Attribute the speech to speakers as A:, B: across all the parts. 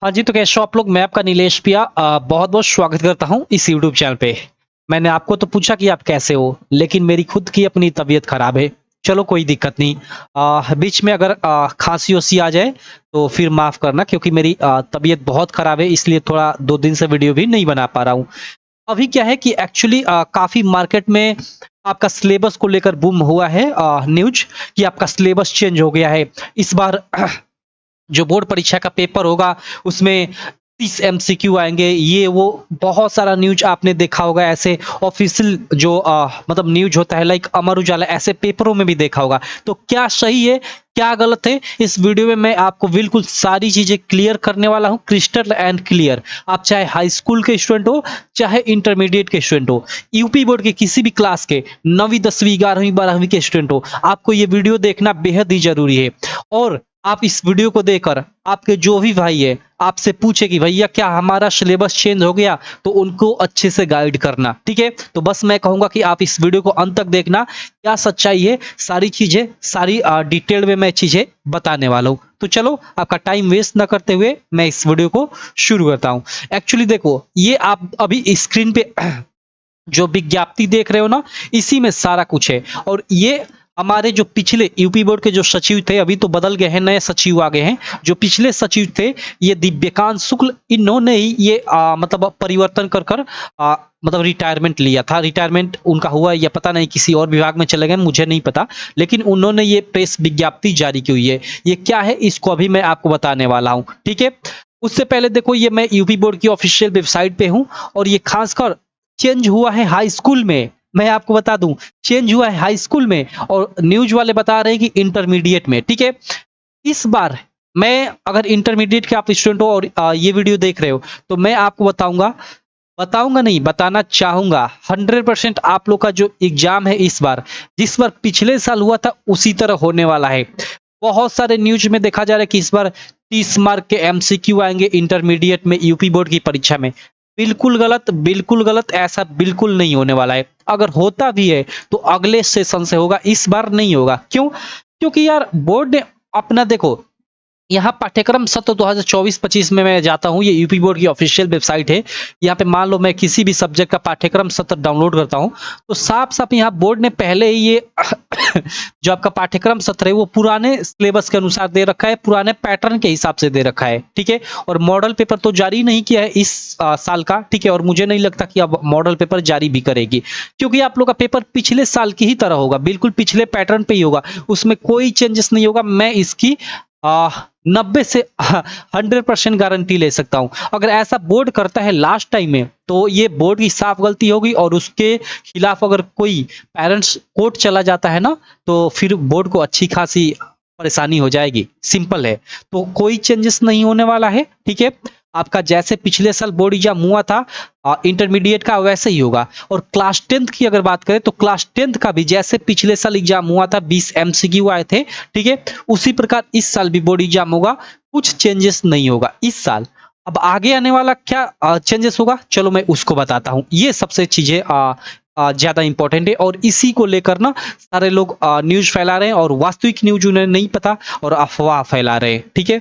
A: हाँ जी, तो कैसे हो आप लोग? मैं आपका नीलेश पिया बहुत-बहुत स्वागत करता हूँ इस यूट्यूब चैनल पे। मैंने आपको तो पूछा कि आप कैसे हो? लेकिन मेरी खुद की अपनी तबीयत खराब है। चलो कोई दिक्कत नहीं। बीच में अगर खाँसी-वासी आ जाए तो फिर माफ़ करना क्योंकि मेरी तबीयत बहुत खराब है इसलिए थोड़ा 2 दिन से वीडियो भी नहीं बना पा रहा हूँ। अभी क्या है कि एक्चुअली काफ़ी मार्केट में आपका सिलेबस को लेकर बूम हुआ है न्यूज़ कि आपका सिलेबस चेंज हो गया है। इस बार जो बोर्ड परीक्षा का पेपर होगा उसमें 30 एमसीक्यू आएँगे, ये वो बहुत सारा न्यूज़ आपने देखा होगा ऐसे ऑफ़िशियल जो मतलब न्यूज़ होता है लाइक अमर उजाला ऐसे पेपरों में भी देखा होगा। तो क्या सही है, क्या गलत है, इस वीडियो में मैं आपको बिल्कुल सारी चीज़ें क्लियर करने वाला हूँ, क्रिस्टल एंड क्लियर। आप चाहे हाई स्कूल के स्टूडेंट हो, चाहे इंटरमीडिएट के स्टूडेंट हो, यूपी बोर्ड के किसी भी क्लास के 9वीं, 10वीं, 11वीं, 12वीं के स्टूडेंट हो, आपको ये वीडियो देखना बेहद ही ज़रूरी है। और आप इस वीडियो को देखकर आपके जो भी भाई है आपसे पूछे कि भैया क्या हमारा सिलेबस चेंज हो गया, तो उनको अच्छे से गाइड करना, ठीक है। तो बस मैं कहूंगा कि आप इस वीडियो को अंत तक देखना, क्या सच्चाई है, सारी चीजें सारी डिटेल में मैं चीजें बताने वाला हूँ। तो चलो आपका टाइम वेस्ट ना करते हुए मैं इस वीडियो को शुरू करता हूँ। एक्चुअली देखो, ये आप अभी स्क्रीन पे जो विज्ञप्ति देख रहे हो ना, इसी में सारा कुछ है। और ये हमारे जो पिछले यूपी बोर्ड के जो सचिव थे, अभी तो बदल गए हैं, नए सचिव आ गए हैं। जो पिछले सचिव थे, ये दिव्यकांत शुक्ल, इन्होंने ही ये मतलब परिवर्तन कर कर मतलब रिटायरमेंट लिया था। रिटायरमेंट उनका हुआ या पता नहीं किसी और विभाग में चले गए, मुझे नहीं पता। लेकिन उन्होंने ये प्रेस विज्ञप्ति जारी की हुई है। ये क्या है इसको अभी मैं आपको बताने वाला हूँ, ठीक है। उससे पहले देखो, ये मैं यूपी बोर्ड की ऑफिशियल वेबसाइट पे हूँ और ये खासकर चेंज हुआ है हाई स्कूल में। मैं आपको बता दूं, चेंज हुआ है हाई स्कूल में और न्यूज वाले बता रहे हैं कि इंटरमीडिएट में, ठीक है। इस बार मैं अगर इंटरमीडिएट के आप स्टूडेंट हो और ये वीडियो देख रहे हो, तो मैं आपको बताऊंगा, बताऊंगा नहीं, बताना चाहूंगा 100% आप लोग का जो एग्जाम है इस बार, जिस बार पिछले साल हुआ था उसी तरह होने वाला है। बहुत सारे न्यूज में देखा जा रहा है कि इस बार 30 मार्क के एमसीक्यू आएंगे इंटरमीडिएट में यूपी बोर्ड की परीक्षा में। बिल्कुल गलत, बिल्कुल गलत, ऐसा बिल्कुल नहीं होने वाला है। अगर होता भी है तो अगले सेशन से होगा, इस बार नहीं होगा। क्यों? क्योंकि यार बोर्ड ने अपना देखो, यहाँ पाठ्यक्रम सत्र 2024-25 में मैं जाता हूँ, ये यूपी बोर्ड की ऑफिशियल वेबसाइट है। यहाँ पे मान लो मैं किसी भी सब्जेक्ट का पाठ्यक्रम सत्र डाउनलोड करता हूँ, तो साफ साफ यहाँ बोर्ड ने पहले ही ये जो आपका पाठ्यक्रम सत्र है वो पुराने सिलेबस के अनुसार दे रखा है, पुराने पैटर्न के हिसाब से दे रखा है, ठीक है। और मॉडल पेपर तो जारी नहीं किया है इस साल का, ठीक है। और मुझे नहीं लगता कि अब मॉडल पेपर जारी भी करेगी, क्योंकि आप लोग का पेपर पिछले साल की ही तरह होगा, बिल्कुल पिछले पैटर्न पे ही होगा, उसमें कोई चेंजेस नहीं होगा। मैं इसकी 90 से 100% गारंटी ले सकता हूं। अगर ऐसा बोर्ड करता है लास्ट टाइम में, तो ये बोर्ड की साफ गलती होगी और उसके खिलाफ अगर कोई पेरेंट्स कोर्ट चला जाता है ना, तो फिर बोर्ड को अच्छी खासी परेशानी हो जाएगी। सिंपल है। तो कोई चेंजेस नहीं होने वाला है, ठीक है। आपका जैसे पिछले साल बोर्ड एग्जाम हुआ था इंटरमीडिएट का, वैसे ही होगा। और क्लास 10th की अगर बात करें, तो क्लास 10th का भी जैसे पिछले साल एग्जाम हुआ था, 20 एमसीक्यू आए थे, ठीक है, उसी प्रकार इस साल भी बोर्ड एग्जाम होगा। कुछ चेंजेस नहीं होगा इस साल। अब आगे आने वाला क्या चेंजेस होगा, चलो मैं उसको बताता हूँ। ये सबसे चीजें ज्यादा इंपॉर्टेंट है और इसी को लेकर ना सारे लोग न्यूज फैला रहे हैं और वास्तविक न्यूज उन्हें नहीं पता और अफवाह फैला रहे हैं, ठीक है।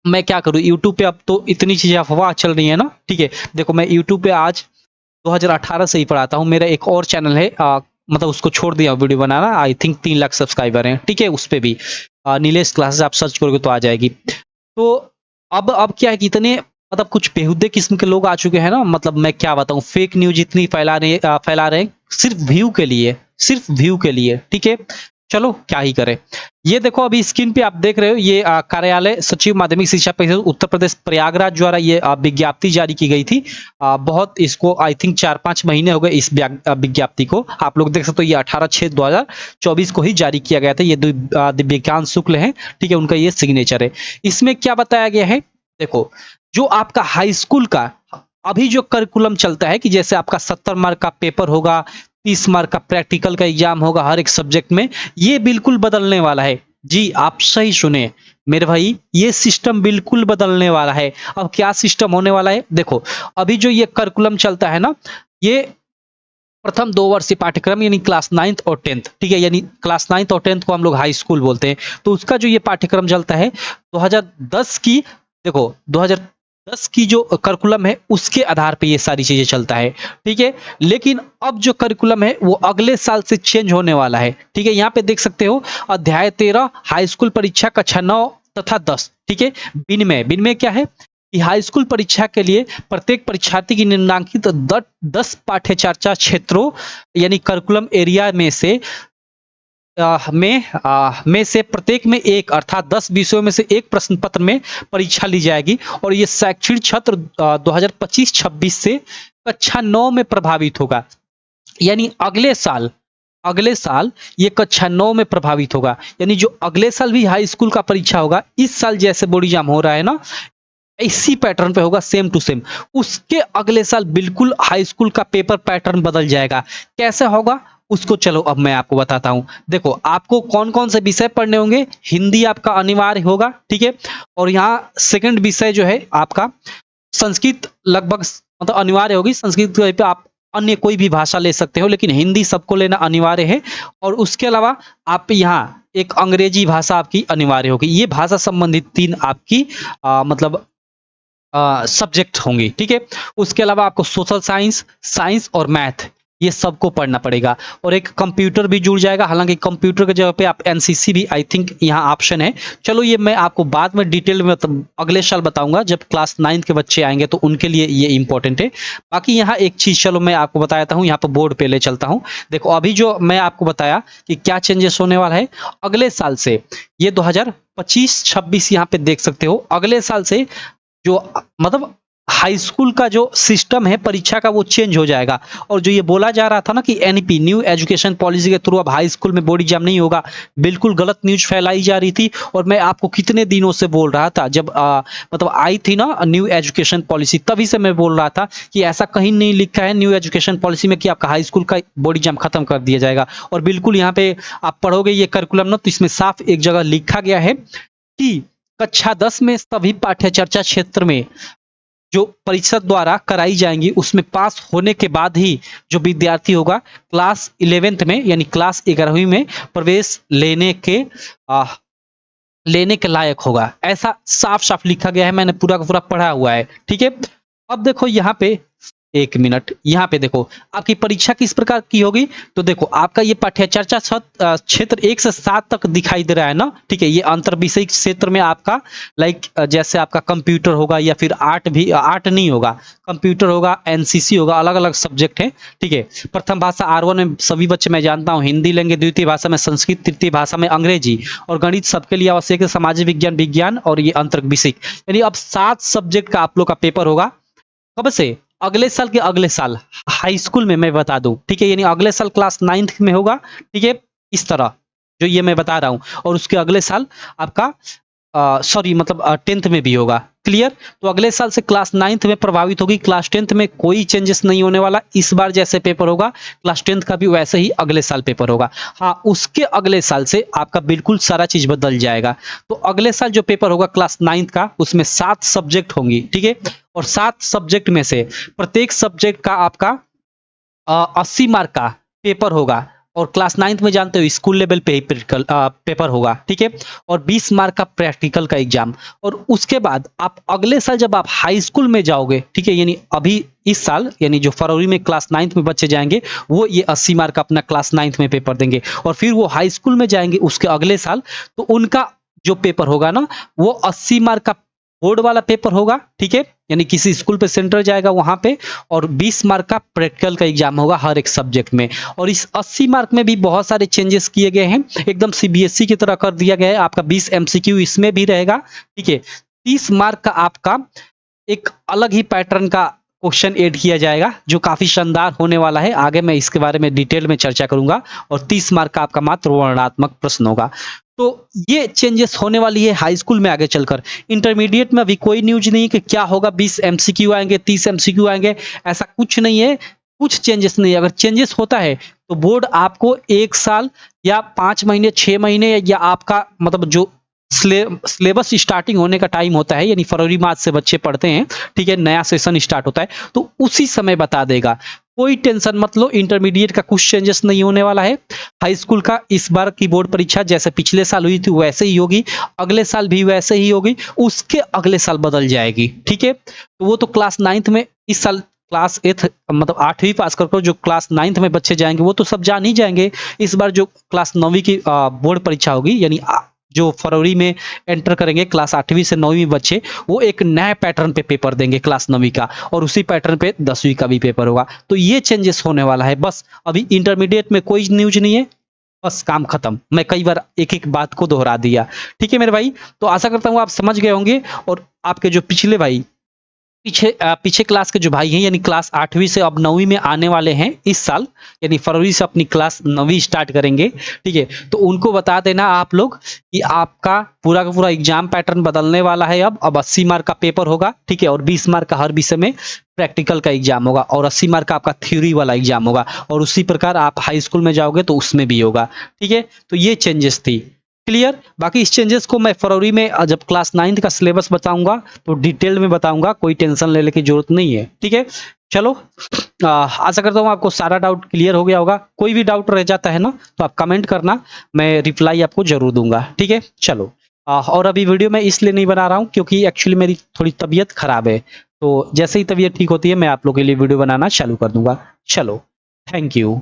A: मैं क्या करूं, यूट्यूब पे अब तो इतनी चीजें अफवाह चल रही है ना, ठीक है। देखो, मैं यूट्यूब पे आज 2018 से ही पढ़ाता हूँ। मेरा एक और चैनल है, मतलब उसको छोड़ दिया video banana. I think 3 lakh subscriber हैं, ठीक है। उस पे भी नीलेश क्लासेस आप सर्च करोगे तो आ जाएगी। तो अब क्या है कि इतने मतलब कुछ बेहुदे किस्म के लोग आ चुके हैं ना, मतलब मैं क्या बताऊं, फेक न्यूज इतनी फैला रहे हैं सिर्फ व्यू के लिए, सिर्फ व्यू के लिए, ठीक है। चलो क्या ही करें। ये देखो, अभी स्क्रीन पे आप देख रहे हो, ये कार्यालय सचिव माध्यमिक शिक्षा परिषद उत्तर प्रदेश प्रयागराज द्वारा ये विज्ञप्ति जारी की गई थी। बहुत इसको आई थिंक 4-5 महीने हो गए इस विज्ञप्ति को। आप लोग देख सकते हो, ये 18/6/2024 को ही जारी किया गया था। ये दिव्यकांत शुक्ल है, ठीक है, उनका ये सिग्नेचर है। इसमें क्या बताया गया है, देखो, जो आपका हाई स्कूल का अभी जो करिकुलम चलता है कि जैसे आपका 70 मार्क का पेपर होगा, 30 मार्क का प्रैक्टिकल का एग्जाम होगा हर एक सब्जेक्ट में, ये बिल्कुल बदलने वाला है। जी, आप सही सुने मेरे भाई, ये सिस्टम बिल्कुल बदलने वाला है। अब क्या सिस्टम होने वाला है, देखो, अभी जो ये करिकुलम चलता है ना, ये प्रथम 2 वर्षीय पाठ्यक्रम यानी क्लास 9th और 10th, ठीक है, यानी क्लास 9th और 10th को हम लोग हाई स्कूल बोलते हैं। तो उसका जो ये पाठ्यक्रम चलता है 2010 की, देखो 10 की जो करिकुलम है उसके आधार पे ये सारी चीजें चलता है, ठीक है। लेकिन अब जो करिकुलम है वो अगले साल से चेंज होने वाला है, ठीक है। यहाँ पे देख सकते हो अध्याय 13 हाई स्कूल परीक्षा कक्षा 9 तथा 10, ठीक है। विनिमय विनिमय क्या है कि हाई स्कूल परीक्षा के लिए प्रत्येक परीक्षार्थी की निम्नांकित 10 पाठ्य चर्चा क्षेत्रों यानी करिकुलम एरिया में से प्रत्येक में एक अर्थात 10 विषयों में से एक प्रश्न पत्र में परीक्षा ली जाएगी और ये शैक्षणिक सत्र 2025-26 से कक्षा 9 में प्रभावित होगा। यानी अगले साल ये कक्षा 9 में प्रभावित होगा। यानी जो अगले साल भी हाई स्कूल का परीक्षा होगा, इस साल जैसे बोर्ड एग्जाम हो रहा है ना, इसी पैटर्न पे होगा, सेम टू सेम। उसके अगले साल बिल्कुल हाई स्कूल का पेपर पैटर्न बदल जाएगा। कैसे होगा उसको चलो अब मैं आपको बताता हूं। देखो आपको कौन कौन से विषय पढ़ने होंगे। हिंदी आपका अनिवार्य होगा, ठीक है। और यहाँ सेकंड विषय जो है आपका संस्कृत लगभग मतलब अनिवार्य होगी। संस्कृत पे आप अन्य कोई भी भाषा ले सकते हो, लेकिन हिंदी सबको लेना अनिवार्य है। और उसके अलावा आप यहाँ एक अंग्रेजी भाषा आपकी अनिवार्य होगी। ये भाषा संबंधित 3 आपकी मतलब सब्जेक्ट होंगे, ठीक है। उसके अलावा आपको सोशल साइंस, साइंस और मैथ ये सबको पढ़ना पड़ेगा। और एक कंप्यूटर भी जुड़ जाएगा, हालांकि कंप्यूटर की जगह पे आप एनसीसी भी आई थिंक यहाँ ऑप्शन है। चलो ये मैं आपको बाद में डिटेल में अगले साल बताऊंगा, जब क्लास 9 के बच्चे आएंगे तो उनके लिए ये इंपॉर्टेंट है। बाकी यहाँ एक चीज चलो मैं आपको बताता हूँ, यहाँ पर बोर्ड पे ले चलता हूँ। देखो अभी जो मैं आपको बताया कि क्या चेंजेस होने वाला है अगले साल से, ये 2025-26 यहाँ पे देख सकते हो। अगले साल से जो मतलब हाई स्कूल का जो सिस्टम है परीक्षा का वो चेंज हो जाएगा। और जो ये बोला जा रहा था ना कि एनईपी न्यू एजुकेशन पॉलिसी के थ्रू अब हाई स्कूल में बोर्ड एग्जाम नहीं होगा, बिल्कुल गलत न्यूज फैलाई जा रही थी। और मैं आपको कितने दिनों से बोल रहा था, जब मतलब आई थी ना न्यू एजुकेशन पॉलिसी, तभी से मैं बोल रहा था कि ऐसा कहीं नहीं लिखा है न्यू एजुकेशन पॉलिसी में कि आपका हाई स्कूल का बोर्ड एग्जाम खत्म कर दिया जाएगा। और बिल्कुल यहाँ पे आप पढ़ोगे ये करिकुलम ना, तो इसमें साफ एक जगह लिखा गया है कि कक्षा 10 में सभी पाठ्य चर्चा क्षेत्र में जो परीक्षा द्वारा कराई जाएंगी उसमें पास होने के बाद ही जो विद्यार्थी होगा क्लास 11th में यानी क्लास 11वीं में प्रवेश लेने के लायक होगा। ऐसा साफ साफ लिखा गया है, मैंने पूरा का पूरा पढ़ा हुआ है, ठीक है। अब देखो यहाँ पे एक मिनट, यहाँ पे देखो आपकी परीक्षा किस प्रकार की होगी। तो देखो आपका ये पाठ्य चर्चा क्षेत्र 1 से 7 तक दिखाई दे रहा है ना, ठीक है। ये अंतर विषय क्षेत्र में आपका लाइक जैसे आपका कंप्यूटर होगा या फिर आर्ट नहीं होगा, कंप्यूटर होगा, एनसीसी होगा, अलग अलग सब्जेक्ट है, ठीक है। प्रथम भाषा R1 में सभी बच्चे मैं जानता हूँ हिंदी लेंगे, द्वितीय भाषा में संस्कृत, तृतीय भाषा में अंग्रेजी, और गणित सबके लिए आवश्यक है, सामाजिक विज्ञान विज्ञान और ये अंतर विषय। यानी अब 7 सब्जेक्ट का आप लोग का पेपर होगा। कब से? अगले साल के अगले साल हाई स्कूल में मैं बता दूं, ठीक है। यानी अगले साल क्लास 9th में होगा, ठीक है, इस तरह जो ये मैं बता रहा हूं। और उसके अगले साल आपका सॉरी मतलब 10th में भी होगा, क्लियर। तो अगले साल से क्लास 9th में प्रभावित होगी, क्लास 10th में कोई चेंजेस नहीं होने वाला। इस बार जैसे पेपर होगा क्लास 10th का भी वैसे ही अगले साल पेपर होगा। हाँ, उसके अगले साल से आपका बिल्कुल सारा चीज बदल जाएगा। तो अगले साल जो पेपर होगा क्लास 9th का, उसमें 7 सब्जेक्ट होंगी, ठीक है। और 7 सब्जेक्ट में से प्रत्येक सब्जेक्ट का आपका 80 मार्क का पेपर होगा। और क्लास 9th में जानते हो स्कूल लेवल पे ही पेपर होगा, ठीक है। और 20 मार्क का प्रैक्टिकल का एग्जाम। और उसके बाद आप अगले साल जब आप हाई स्कूल में जाओगे, ठीक है, यानी अभी इस साल यानी जो फरवरी में क्लास 9th में बच्चे जाएंगे वो ये 80 मार्क का अपना क्लास 9th में पेपर देंगे। और फिर वो हाई स्कूल में जाएंगे उसके अगले साल, तो उनका जो पेपर होगा ना वो 80 मार्क का बोर्ड वाला पेपर होगा, ठीक है। यानी किसी स्कूल पे सेंटर जाएगा वहां पे, और 20 मार्क का प्रैक्टिकल का एग्जाम होगा हर एक सब्जेक्ट में। और इस 80 मार्क में भी बहुत सारे चेंजेस किए गए हैं, एकदम सीबीएसई की तरह कर दिया गया है। आपका 20 एमसीक्यू इसमें भी रहेगा, ठीक है। 30 मार्क का आपका एक अलग ही पैटर्न का क्वेश्चन ऐड किया जाएगा जो काफी शानदार होने वाला है। आगे मैं इसके बारे में डिटेल में चर्चा करूंगा। और 30 मार्क का आपका मात्र वर्णनात्मक प्रश्न होगा। तो ये चेंजेस होने वाली है हाई स्कूल में आगे चलकर। इंटरमीडिएट में अभी कोई न्यूज नहीं है कि क्या होगा, 20 एमसीक्यू आएंगे, 30 एमसीक्यू आएंगे, ऐसा कुछ नहीं है, कुछ चेंजेस नहीं है। अगर चेंजेस होता है तो बोर्ड आपको 1 साल या 5 महीने, 6 महीने या आपका मतलब जो सिलेबस स्टार्टिंग होने का टाइम होता है, यानी फरवरी मार्च से बच्चे पढ़ते हैं, ठीक है, नया सेशन स्टार्ट होता है, तो उसी समय बता देगा। कोई टेंशन मत लो, इंटरमीडिएट का कुछ चेंजेस नहीं होने वाला है। हाई स्कूल का इस बार की बोर्ड परीक्षा जैसे पिछले साल हुई थी वैसे ही होगी, अगले साल भी वैसे ही होगी, उसके अगले साल बदल जाएगी, ठीक है। तो वो तो क्लास 9th में इस साल क्लास 8th मतलब 8वीं पास कर जो क्लास 9th में बच्चे जाएंगे वो तो सब जान ही जाएंगे। इस बार जो क्लास 9वीं की बोर्ड परीक्षा होगी, यानी जो फरवरी में एंटर करेंगे क्लास 8वीं से 9वीं बच्चे, वो एक नए पैटर्न पे पेपर देंगे क्लास 9वीं का, और उसी पैटर्न पे 10वीं का भी पेपर होगा। तो ये चेंजेस होने वाला है बस। अभी इंटरमीडिएट में कोई न्यूज नहीं है, बस काम खत्म। मैं कई बार एक एक बात को दोहरा दिया, ठीक है मेरे भाई। तो आशा करता हूँ आप समझ गए होंगे, और आपके जो पिछले भाई पीछे क्लास के जो भाई हैं, यानी क्लास 8वीं से अब 9वीं में आने वाले हैं इस साल, यानी फरवरी से अपनी क्लास 9वीं स्टार्ट करेंगे, ठीक है। तो उनको बता देना आप लोग कि आपका पूरा का पूरा एग्जाम पैटर्न बदलने वाला है। अब 80 मार्क का पेपर होगा, ठीक है, और 20 मार्क का हर विषय में प्रैक्टिकल का एग्जाम होगा, और 80 मार्क का आपका थ्योरी वाला एग्जाम होगा, और उसी प्रकार आप हाई स्कूल में जाओगे तो उसमें भी होगा, ठीक है। तो ये चेंजेस थी, क्लियर। बाकी इस चेंजेस को मैं फरवरी में जब क्लास 9th का सिलेबस बताऊंगा तो डिटेल में बताऊंगा, कोई टेंशन लेने की जरूरत नहीं है, ठीक है। चलो, आशा करता हूँ आपको सारा डाउट क्लियर हो गया होगा। कोई भी डाउट रह जाता है ना तो आप कमेंट करना, मैं रिप्लाई आपको जरूर दूंगा, ठीक है। चलो, और अभी वीडियो मैं इसलिए नहीं बना रहा हूँ क्योंकि एक्चुअली मेरी थोड़ी तबीयत खराब है, तो जैसे ही तबीयत ठीक होती है मैं आप लोगों के लिए वीडियो बनाना चालू कर दूंगा। चलो, थैंक यू।